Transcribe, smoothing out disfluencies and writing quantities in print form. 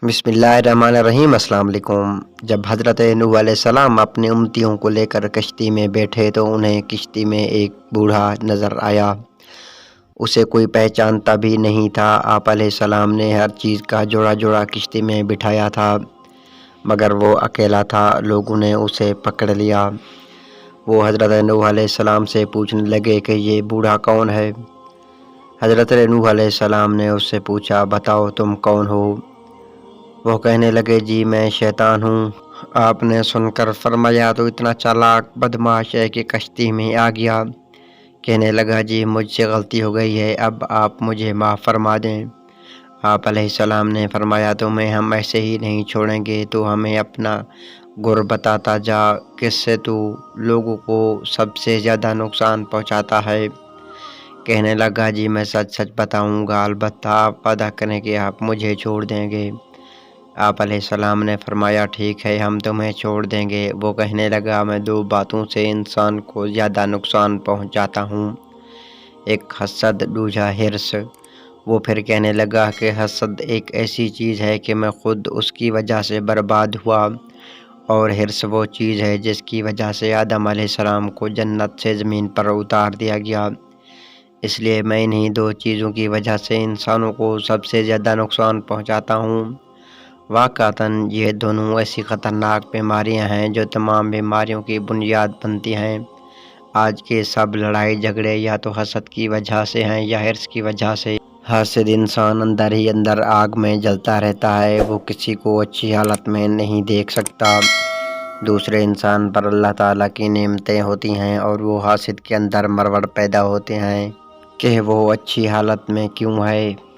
बिस्मिल्लाहिर्रहमानिर्रहीम। अस्सलाम वालेकुम। जब हज़रत नूह अलैहिस्सलाम अपने उम्मतियों को लेकर कश्ती में बैठे तो उन्हें कश्ती में एक बूढ़ा नज़र आया। उसे कोई पहचानता भी नहीं था। आप अलैहिस्सलाम ने हर चीज़ का जोड़ा जोड़ा कश्ती में बिठाया था, मगर वो अकेला था। लोगों ने उसे पकड़ लिया। वो हज़रत नूह अलैहिस्सलाम से पूछने लगे कि ये बूढ़ा कौन है। हज़रत नूह अलैहिस्सलाम ने उससे पूछा, बताओ तुम कौन हो। वो कहने लगे, जी मैं शैतान हूँ। आपने सुनकर फरमाया तो इतना चालाक बदमाश है कि कश्ती में आ गया। कहने लगा, जी मुझसे गलती हो गई है, अब आप मुझे माफ़ फरमा दें। आप अलैहिस्सलाम ने फरमाया, तुम्हें हम ऐसे ही नहीं छोड़ेंगे, तो हमें अपना गुर बताता जा, किससे तू लोगों को सबसे ज़्यादा नुकसान पहुँचाता है। कहने लगा, जी मैं सच सच बताऊँगा, अलबत्ता आप वादा करें कि आप मुझे छोड़ देंगे। आप अलैहिस्सलाम ने फरमाया, ठीक है, हम तुम्हें छोड़ देंगे। वो कहने लगा, मैं दो बातों से इंसान को ज़्यादा नुकसान पहुंचाता हूं, एक हसद, दूसरा हिर्स। वो फिर कहने लगा कि हसद एक ऐसी चीज़ है कि मैं खुद उसकी वजह से बर्बाद हुआ, और हिर्स वो चीज़ है जिसकी वजह से आदम अलैहिस्सलाम को जन्नत से ज़मीन पर उतार दिया गया। इसलिए मैं इन्हीं दो चीज़ों की वजह से इंसानों को सबसे ज़्यादा नुकसान पहुंचाता हूं। वाक़अतन ये दोनों ऐसी ख़तरनाक बीमारियां हैं जो तमाम बीमारियों की बुनियाद बनती हैं। आज के सब लड़ाई झगड़े या तो हसद की वजह से हैं या हिर्स की वजह से। हासिद इंसान अंदर ही अंदर आग में जलता रहता है। वो किसी को अच्छी हालत में नहीं देख सकता। दूसरे इंसान पर अल्लाह ताला की नेमतें होती हैं और वो हासिद के अंदर मरवड़ पैदा होते हैं कि वो अच्छी हालत में क्यों है।